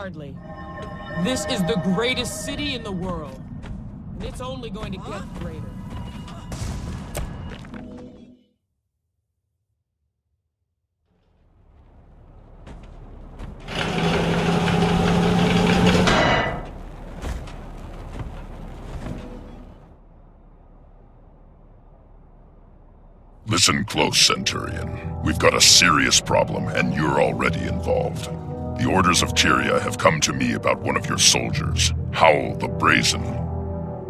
Hardly. This is the greatest city in the world, and it's only going to get greater. Listen close, Centurion. We've got a serious problem, and you're already involved. The orders of Tyria have come to me about one of your soldiers, Howl the Brazen.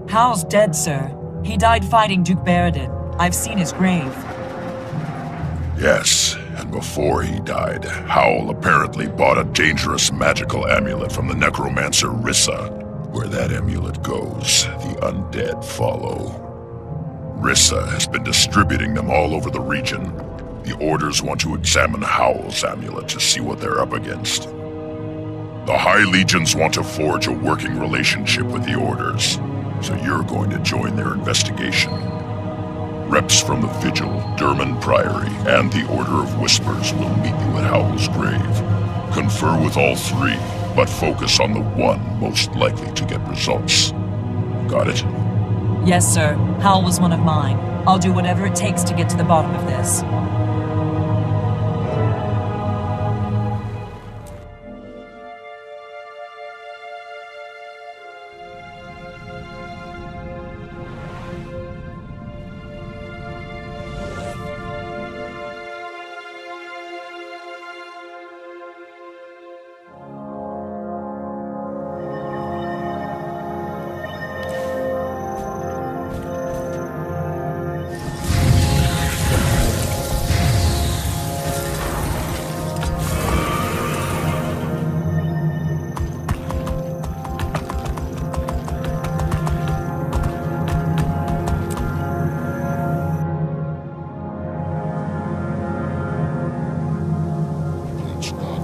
Howl's dead, sir. He died fighting Duke Baradin. I've seen his grave. Yes, and before he died, Howl apparently bought a dangerous magical amulet from the necromancer Rissa. Where that amulet goes, the undead follow. Rissa has been distributing them all over the region. The Orders want to examine Howl's amulet to see what they're up against. The High Legions want to forge a working relationship with the Orders, so you're going to join their investigation. Reps from the Vigil, Durman Priory, and the Order of Whispers will meet you at Howl's grave. Confer with all three, but focus on the one most likely to get results. Got it? Yes, sir. Howl was one of mine. I'll do whatever it takes to get to the bottom of this.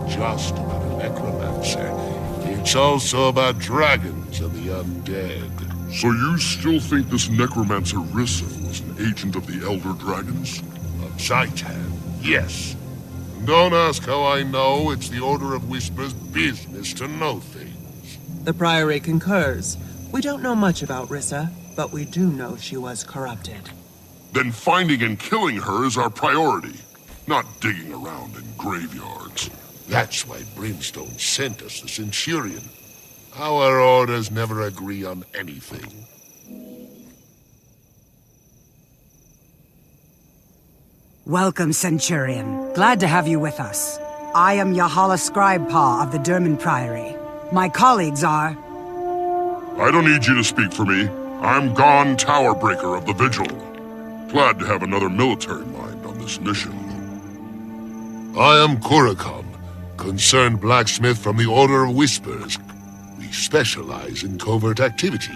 Just about a necromancer. It's also about dragons and the undead. So you still think this necromancer Rissa was an agent of the Elder Dragons? Of Zaitan, yes. And don't ask how I know, it's the Order of Whispers' business to know things. The Priory concurs. We don't know much about Rissa, but we do know she was corrupted. Then finding and killing her is our priority, not digging around in graveyards. That's why Brimstone sent us the Centurion. Our orders never agree on anything. Welcome, Centurion. Glad to have you with us. I am Yahala Scribepaw of the Durman Priory. My colleagues are... I don't need you to speak for me. I'm Gon Towerbreaker of the Vigil. Glad to have another military mind on this mission. I am Kurakon, concerned blacksmith from the Order of Whispers. We specialize in covert activity,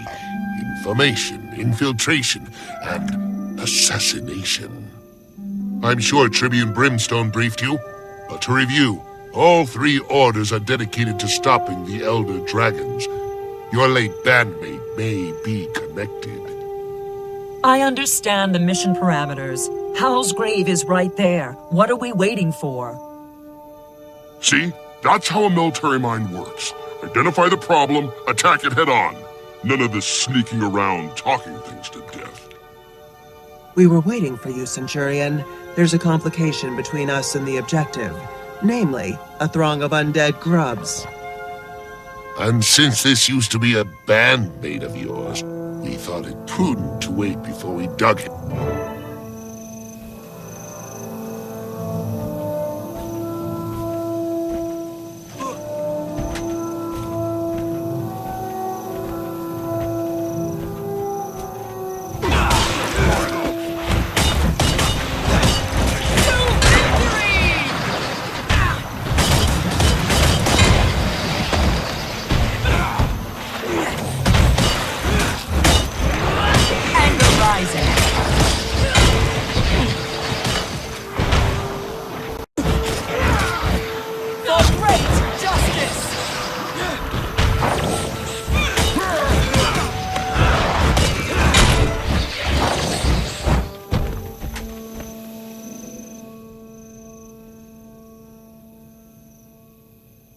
information, infiltration, and assassination. I'm sure Tribune Brimstone briefed you, but to review, all three orders are dedicated to stopping the Elder Dragons. Your late bandmate may be connected. I understand the mission parameters. Howl's grave is right there. What are we waiting for? See? That's how a military mind works. Identify the problem, attack it head on. None of this sneaking around, talking things to death. We were waiting for you, Centurion. There's a complication between us and the objective. Namely, a throng of undead grubs. And since this used to be a bandmate of yours, we thought it prudent to wait before we dug it.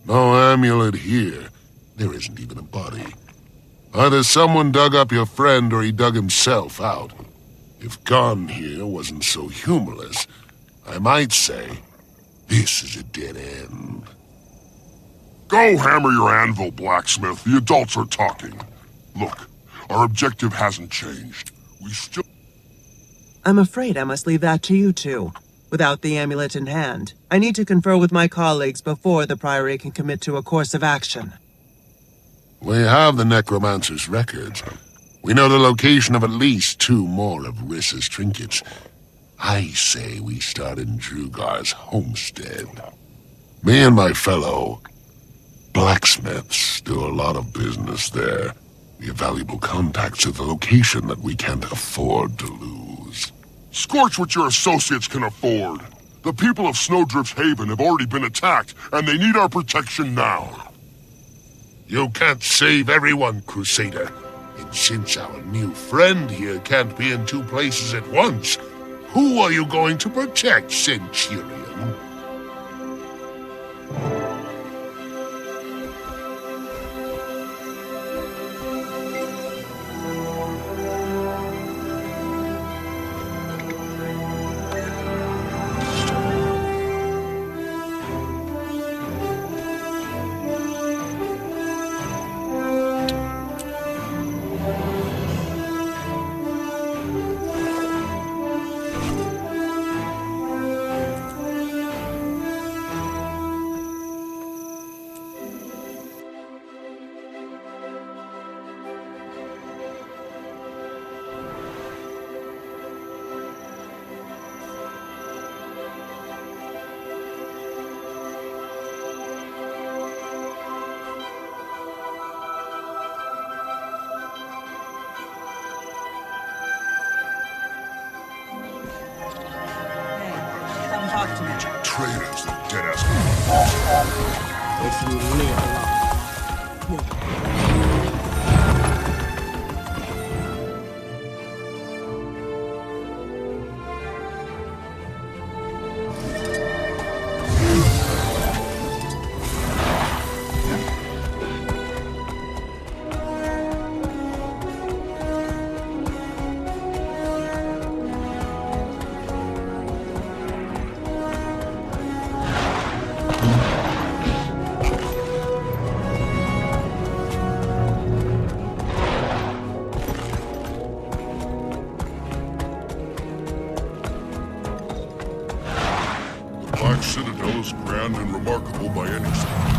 No amulet here, There isn't even a body. Either someone dug up your friend or he dug himself out. If Gon here wasn't so humorless, I might say, this is a dead end. Go hammer your anvil, blacksmith. The adults are talking. Look, our objective hasn't changed. We still... I'm afraid I must leave that to you two. Without the amulet in hand, I need to confer with my colleagues before the Priory can commit to a course of action. We have the Necromancer's records. We know the location of at least 2 more of Rissa's trinkets. I say we start in Drugar's homestead. Me and my fellow blacksmiths do a lot of business there. We have valuable contacts at the location that we can't afford to lose. Scorch what your associates can afford. The people of Snowdrift's Haven have already been attacked, and they need our protection now. You can't save everyone, Crusader. And since our new friend here can't be in 2 places at once, who are you going to protect, Centurion? Come talk to me. Traitors, dead-ass... If you live long. Black Citadel is grand and remarkable by any standard.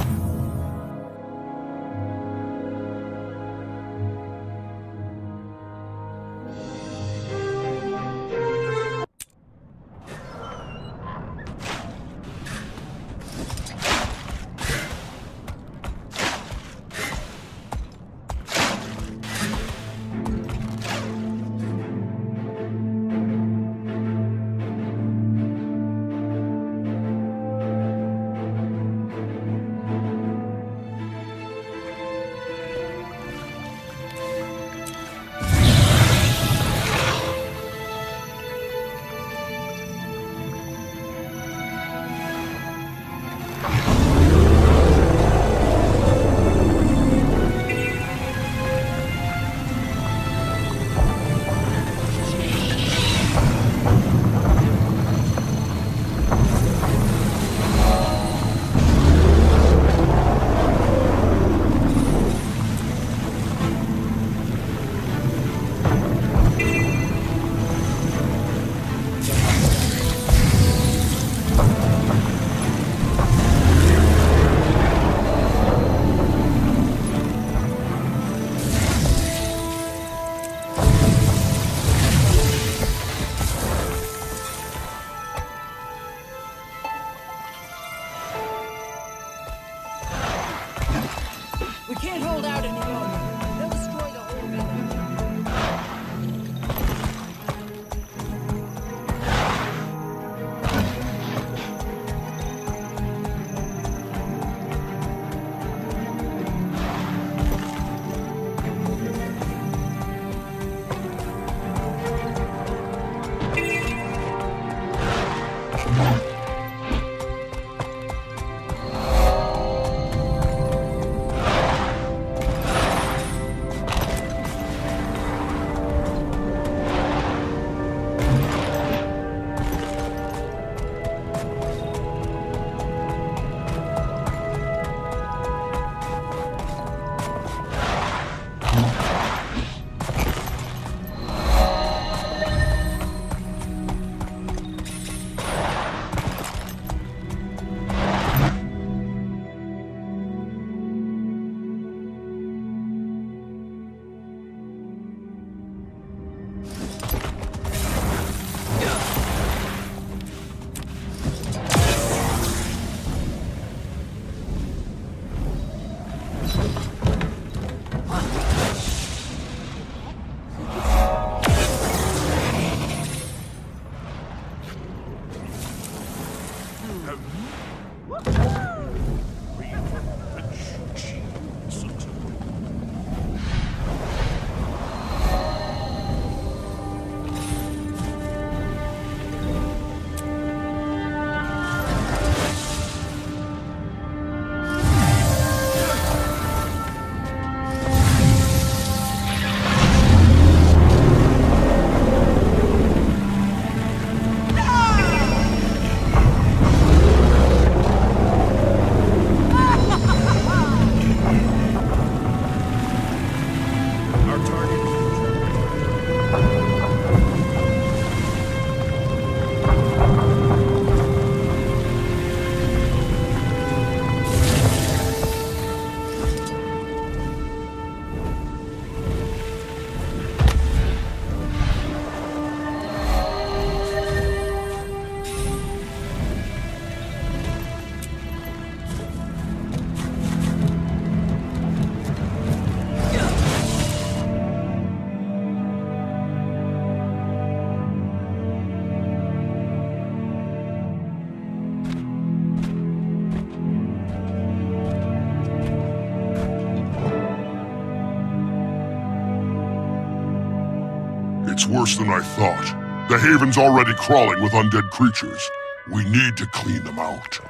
It's worse than I thought. The Haven's already crawling with undead creatures. We need to clean them out.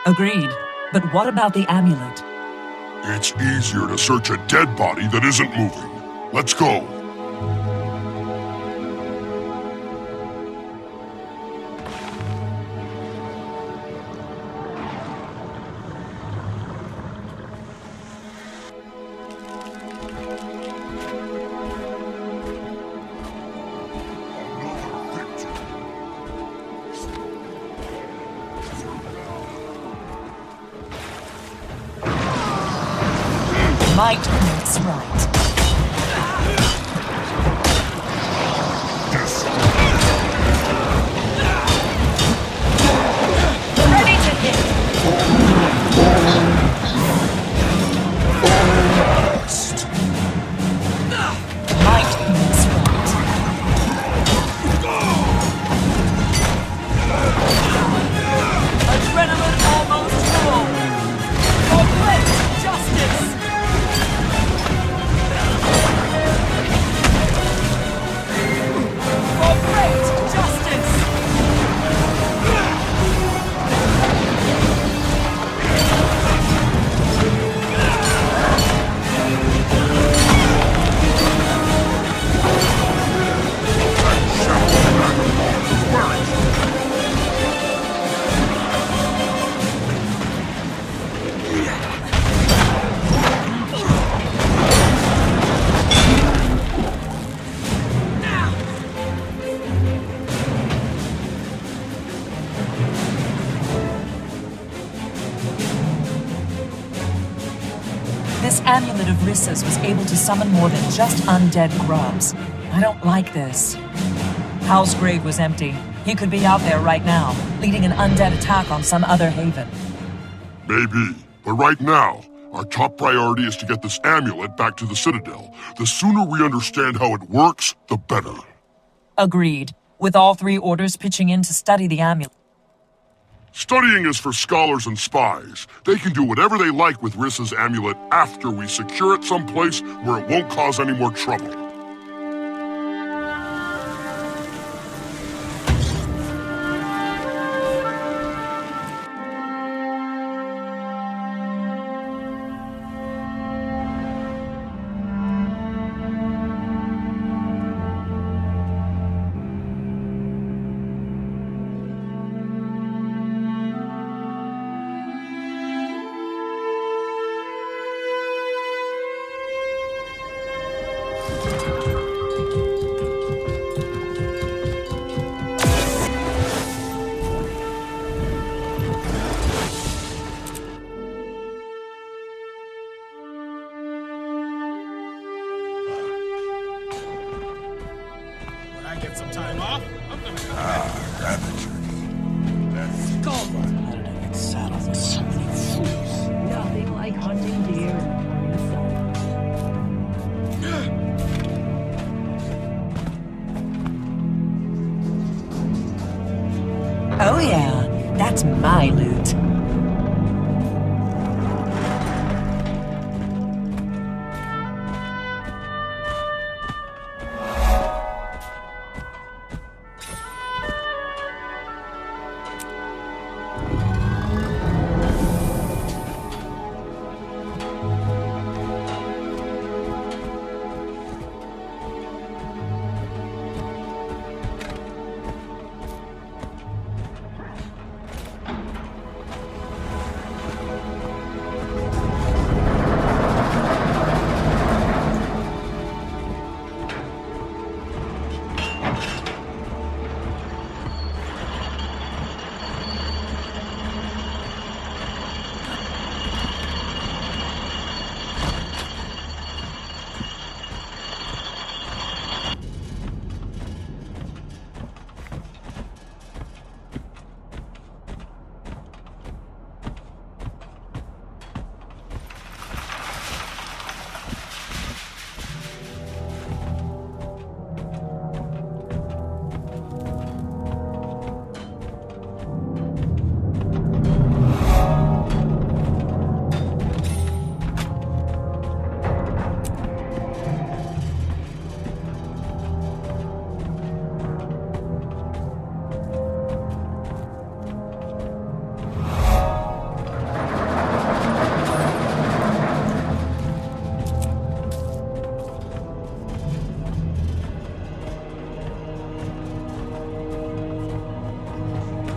Agreed. But what about the amulet? It's easier to search a dead body that isn't moving. Let's go. Might makes right. Ready to hit. Might makes right. Adrenaline almost full. For great justice. This amulet of Rissa's was able to summon more than just undead grubs. I don't like this. Hal's grave was empty. He could be out there right now, leading an undead attack on some other haven. Maybe. But right now, our top priority is to get this amulet back to the Citadel. The sooner we understand how it works, the better. Agreed. With all three orders pitching in to study the amulet. Studying is for scholars and spies. They can do whatever they like with Rissa's amulet after we secure it someplace where it won't cause any more trouble. get some time off. I'm gonna go. Rabbitry. That's Competitive saddle with so many fools. Nothing like hunting deer in the sun. Oh yeah, that's my loot.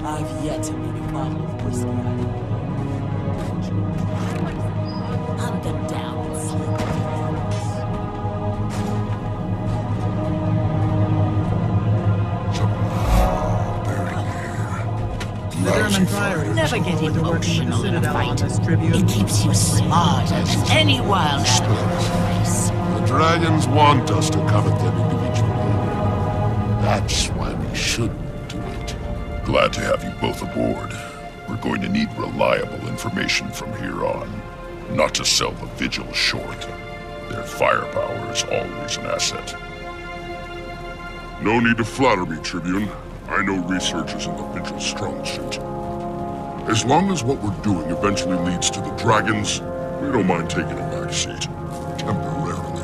I've yet to meet a bottle of whiskey Hunt them down. The German Priory Never get to working with emotional the in a Citadel on fight. this Tribune. It keeps you smart as any wild animal race. The dragons want us to covet them individually. That's why we shouldn't do it. Glad to have you both aboard. We're going to need reliable information from here on. Not to sell the Vigil short. Their firepower is always an asset. No need to flatter me, Tribune. I know research isn't the Vigil's strong suit. As long as what we're doing eventually leads to the dragons, we don't mind taking a backseat. Temporarily.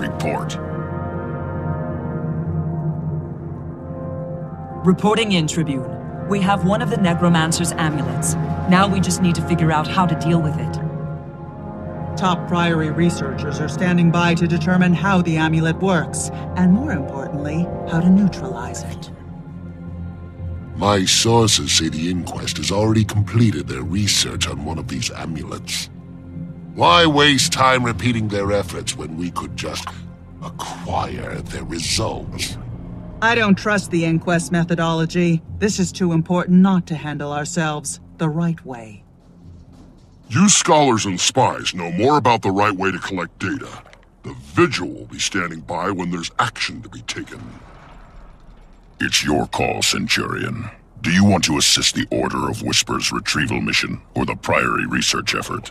Report. Reporting in, Tribune. We have one of the Necromancer's amulets. Now we just need to figure out how to deal with it. Top Priory researchers are standing by to determine how the amulet works, and more importantly, how to neutralize it. My sources say the Inquest has already completed their research on one of these amulets. Why waste time repeating their efforts when we could just acquire their results? I don't trust the Inquest methodology. This is too important not to handle ourselves the right way. You scholars and spies know more about the right way to collect data. The Vigil will be standing by when there's action to be taken. It's your call, Centurion. Do you want to assist the Order of Whispers retrieval mission or the Priory research effort?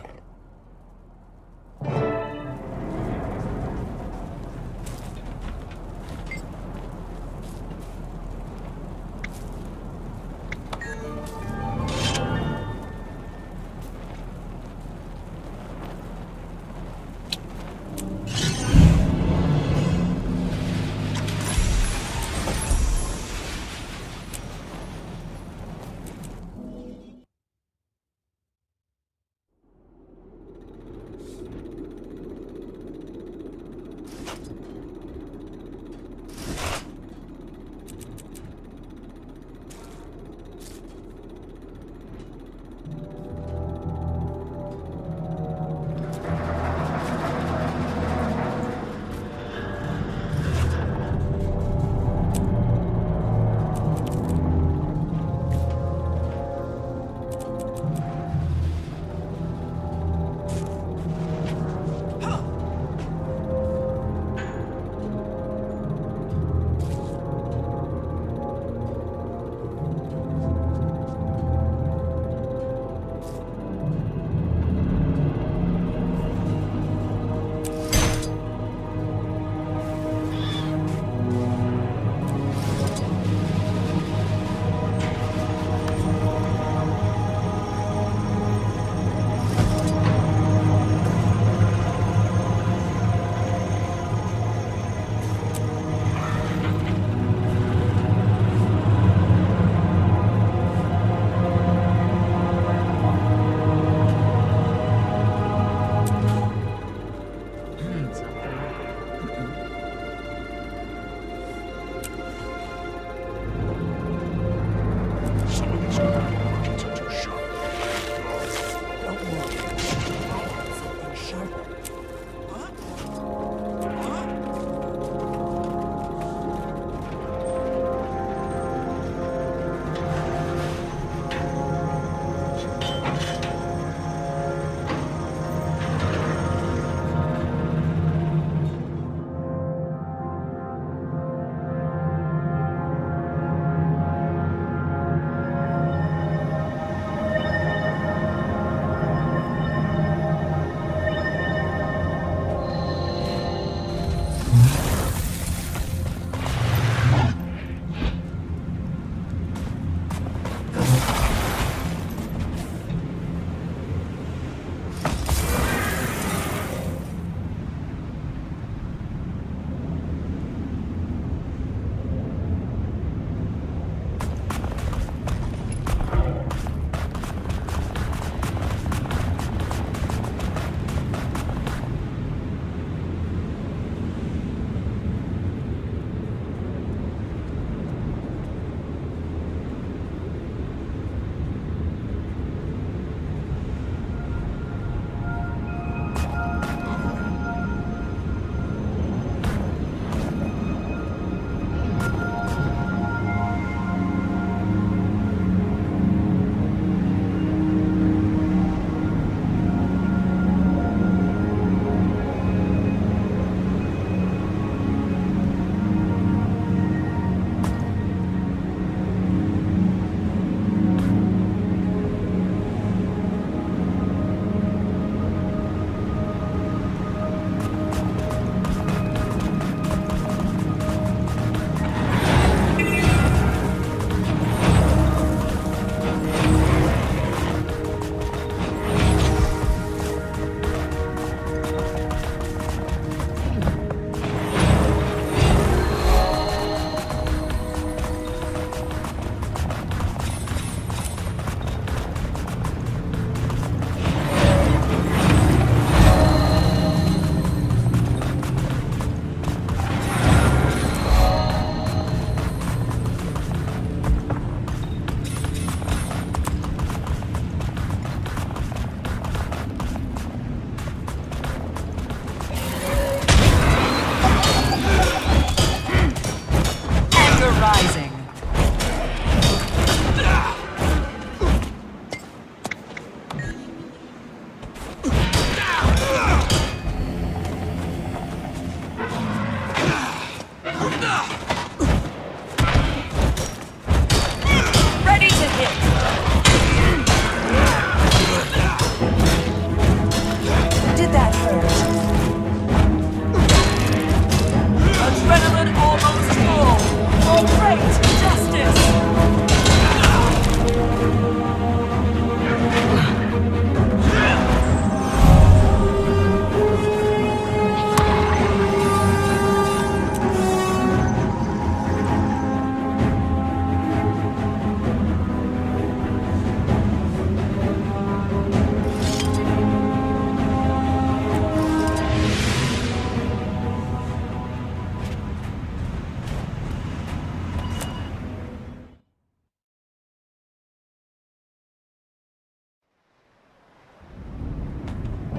Ready to hit! Did that hurt? Adrenaline almost full! For great justice!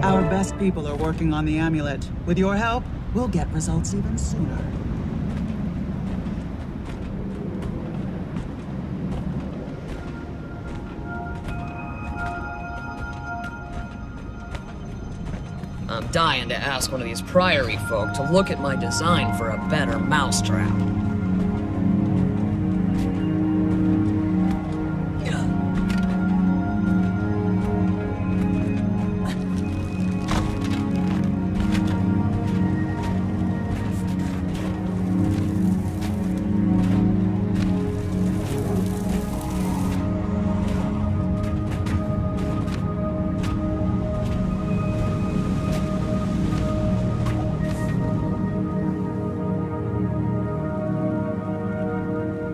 Our best people are working on the amulet. With your help, we'll get results even sooner. I'm dying to ask one of these Priory folk to look at my design for a better mousetrap.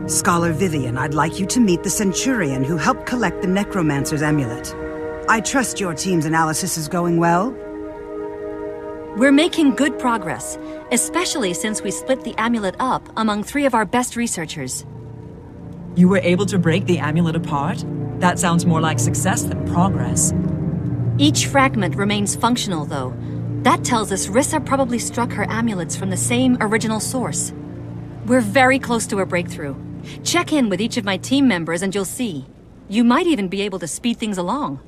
Scholar Vivian, I'd like you to meet the Centurion who helped collect the Necromancer's amulet. I trust your team's analysis is going well? We're making good progress, especially since we split the amulet up among 3 of our best researchers. You were able to break the amulet apart? That sounds more like success than progress. Each fragment remains functional, though. That tells us Rissa probably struck her amulets from the same original source. We're very close to a breakthrough. Check in with each of my team members and you'll see. You might even be able to speed things along.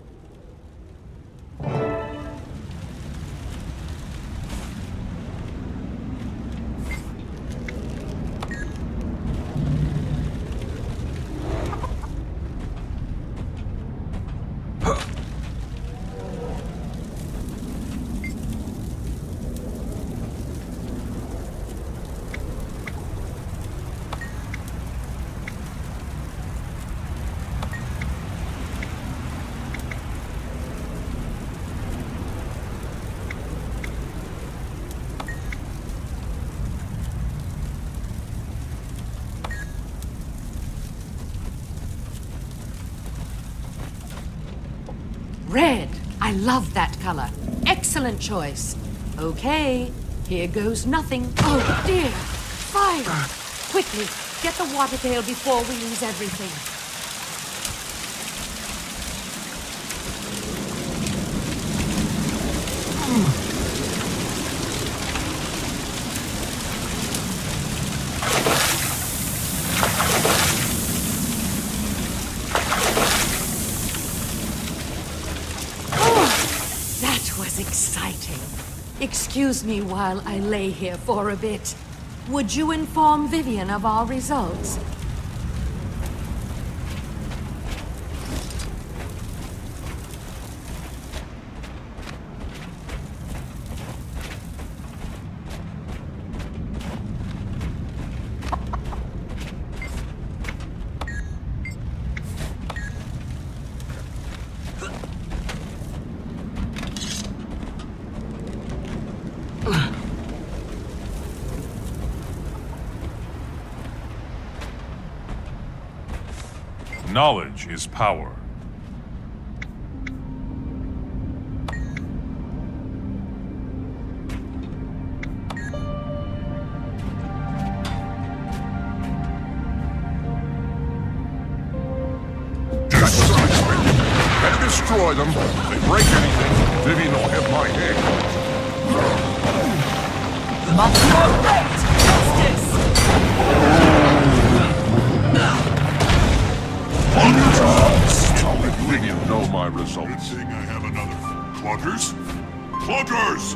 Red. I love that color. Excellent choice. Okay, here goes nothing. Oh dear! Fire! Quickly, get the water pail before we lose everything. Exciting. Excuse me while I lay here for a bit. Would you inform Vivian of our results? Knowledge is power. Better destroy them. If they break anything, Vivian will have my head. Much more great justice! I'll let Vivian know my results. Good thing I have another. Clunkers? Clunkers!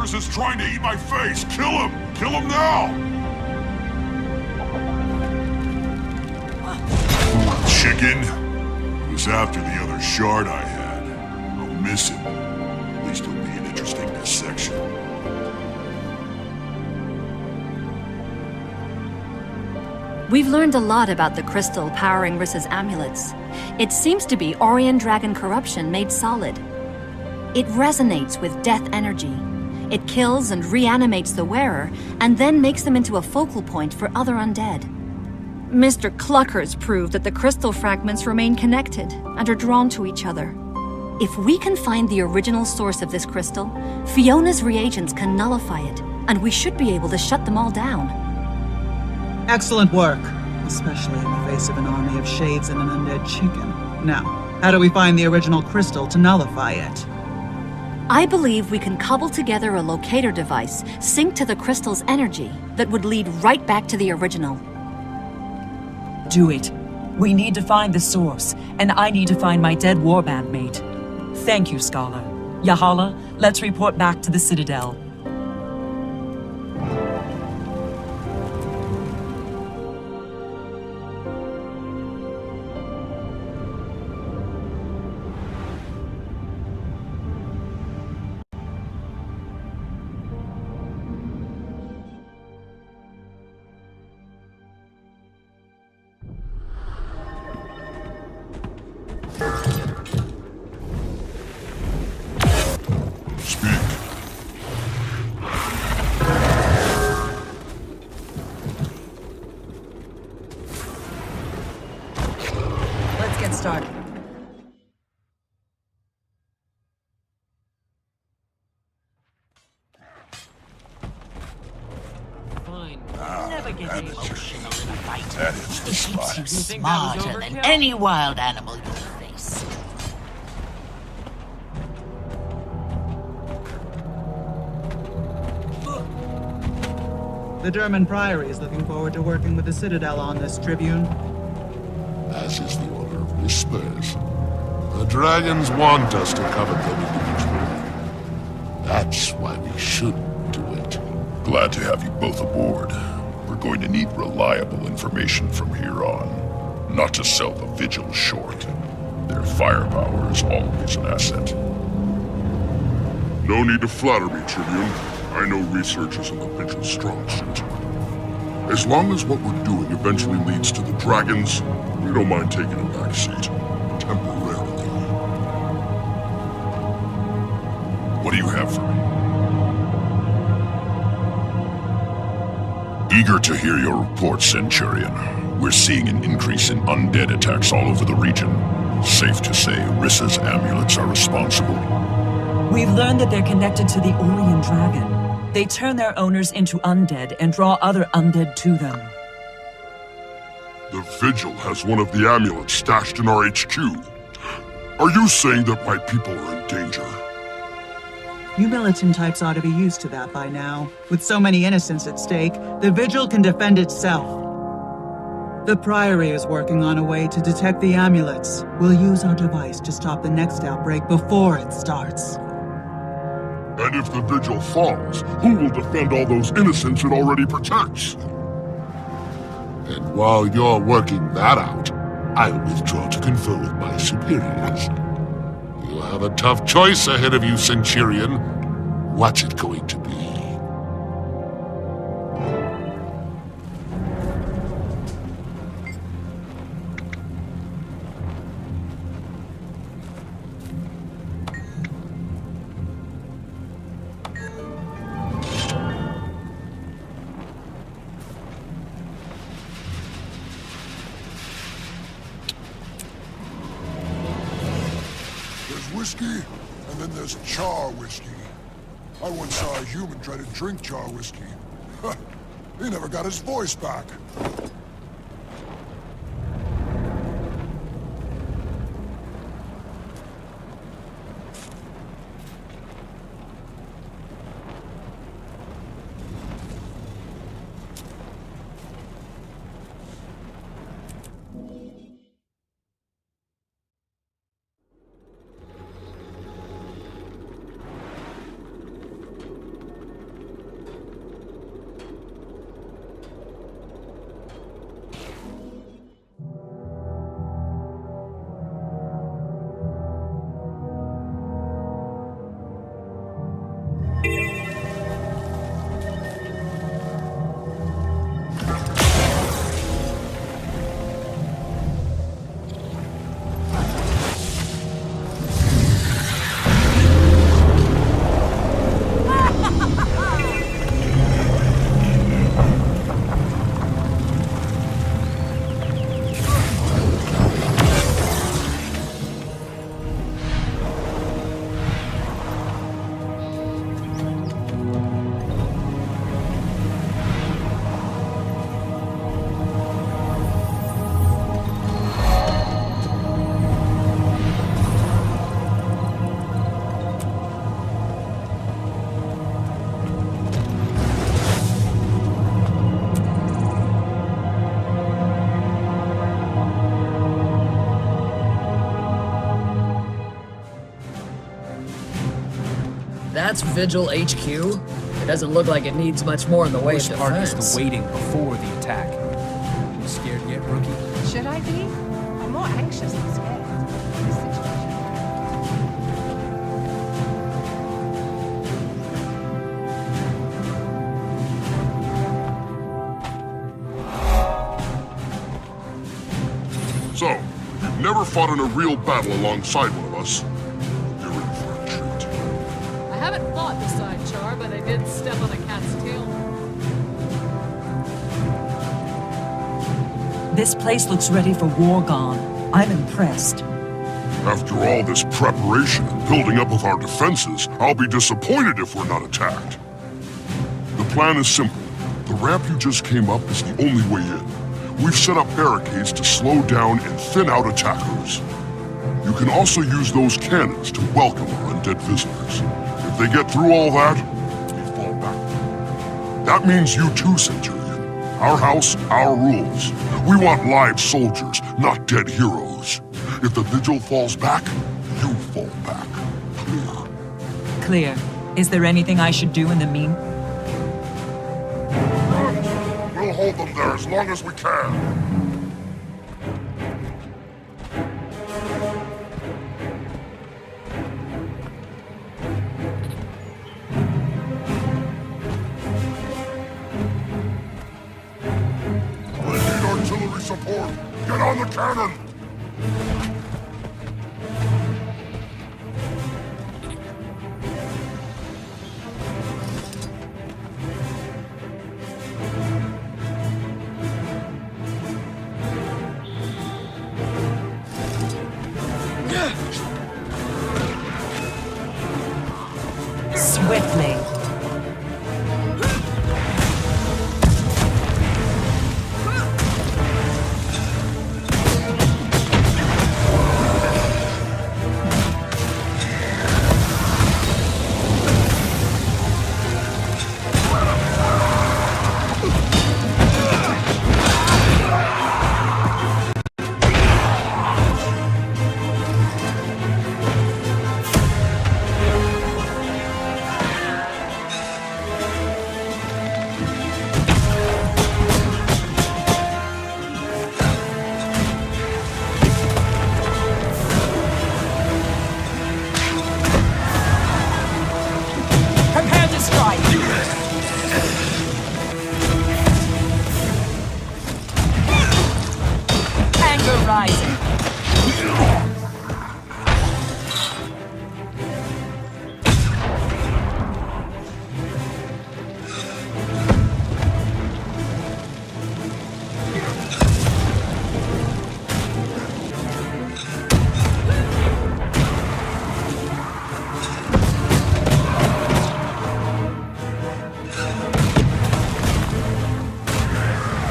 Rissa's trying to eat my face! Kill him! Kill him now! Chicken? He was after the other shard I had. I'll miss him. At least it'll be an interesting dissection. We've learned a lot about the crystal powering Rissa's amulets. It seems to be Orion Dragon corruption made solid. It resonates with death energy. It kills and reanimates the wearer, and then makes them into a focal point for other undead. Mr. Cluckers proved that the crystal fragments remain connected and are drawn to each other. If we can find the original source of this crystal, Fiona's reagents can nullify it, and we should be able to shut them all down. Excellent work, especially in the face of an army of shades and an undead chicken. Now, how do we find the original crystal to nullify it? I believe we can cobble together a locator device synced to the crystal's energy that would lead right back to the original. Do it. We need to find the source, and I need to find my dead warband mate. Thank you, Scholar. Yahala, let's report back to the Citadel. Started. Fine. Never get emotional in a fight. That is the It keeps you spot. think that was smarter than overkill? any wild animal you face. The German Priory is looking forward to working with the Citadel on this, Tribune. As is the Order of Whispers. The dragons want us to cover them individually. That's why we should do it. Glad to have you both aboard. We're going to need reliable information from here on. Not to sell the Vigil short. Their firepower is always an asset. No need to flatter me, Tribune. I know research isn't the Vigil's strong suit. As long as what we're doing eventually leads to the dragons, we don't mind taking a back seat. Temporarily. What do you have for me? Eager to hear your report, Centurion. We're seeing an increase in undead attacks all over the region. Safe to say, Rissa's amulets are responsible. We've learned that they're connected to the Orion Dragon. They turn their owners into undead and draw other undead to them. The Vigil has one of the amulets stashed in our HQ. Are you saying that my people are in danger? You militant types ought to be used to that by now. With so many innocents at stake, the Vigil can defend itself. The Priory is working on a way to detect the amulets. We'll use our device to stop the next outbreak before it starts. And if the Vigil falls, who will defend all those innocents it already protects? And while you're working that out, I'll withdraw to confer with my superiors. You have a tough choice ahead of you, Centurion. What's it going to be? Whiskey, and then there's char whiskey. I once saw a human try to drink char whiskey. He never got his voice back. That's Vigil HQ? It doesn't look like it needs much more in the way of Worst part is defense. the waiting before the attack. You scared yet, rookie? Should I be? I'm more anxious than scared. This situation. So, you've never fought in a real battle alongside one of us. You're in for a treat. I haven't fought beside Char, but I did step on a cat's tail. This place looks ready for war gone. I'm impressed. After all this preparation and building up of our defenses, I'll be disappointed if we're not attacked. The plan is simple. The ramp you just came up is the only way in. We've set up barricades to slow down and thin out attackers. You can also use those cannons to welcome our undead visitors. If they get through all that, we fall back. That means you too, Centurion. Our house, our rules. We want live soldiers, not dead heroes. If the Vigil falls back, you fall back. Clear? Clear. Is there anything I should do in the mean? We'll hold them there as long as we can. We need artillery support. Get on the cannon. Swiftly. Prepare to strike! Anger rising.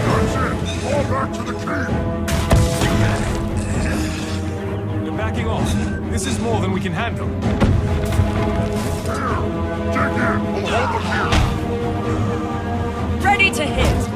That's it. Fall back to the cave. We're backing off. This is more than we can handle. Here. Dig in. We'll hold them here. Ready to hit!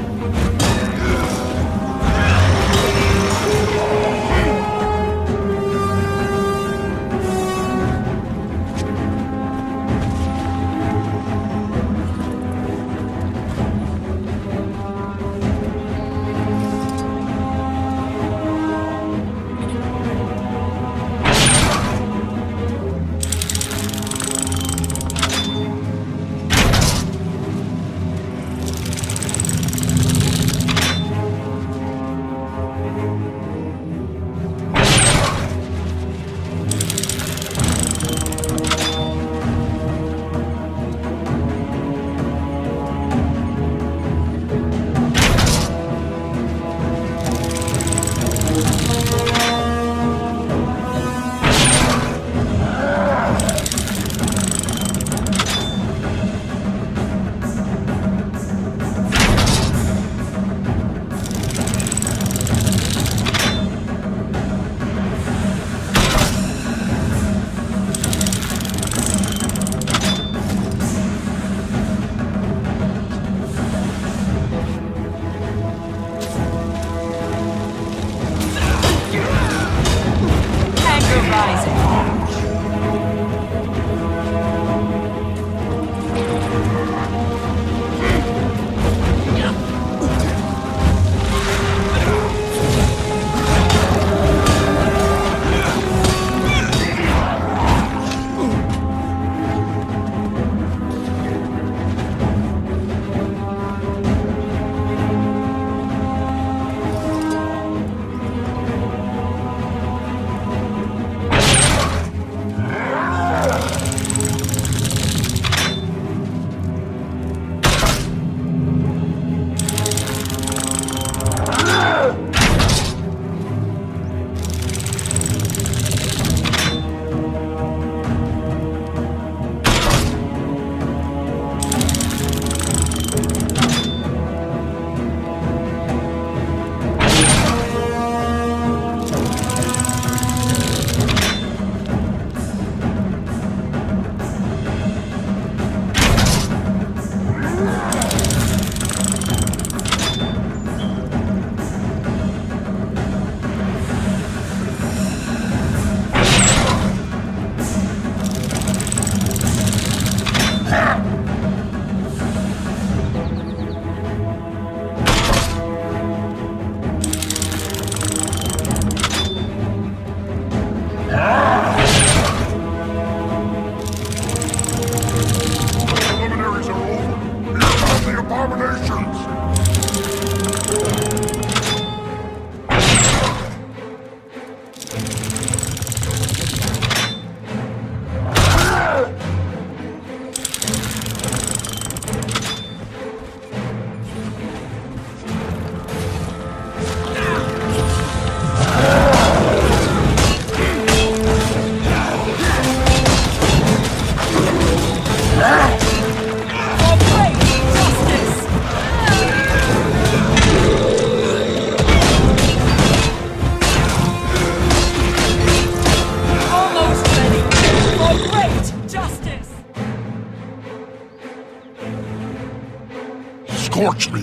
Scorch me!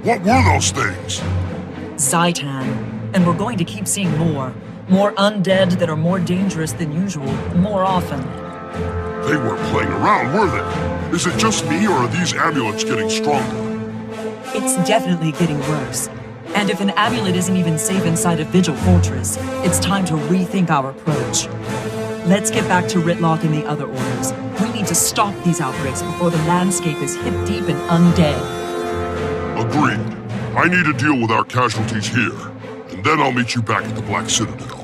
What were those things? Zaitan. And we're going to keep seeing more. More undead that are more dangerous than usual, more often. They weren't playing around, were they? Is it just me, or are these amulets getting stronger? It's definitely getting worse. And if an amulet isn't even safe inside a Vigil fortress, it's time to rethink our approach. Let's get back to Ritlock and the other orders. We need to stop these outbreaks before the landscape is hip deep in undead. Agreed. I need to deal with our casualties here, and then I'll meet you back at the Black Citadel.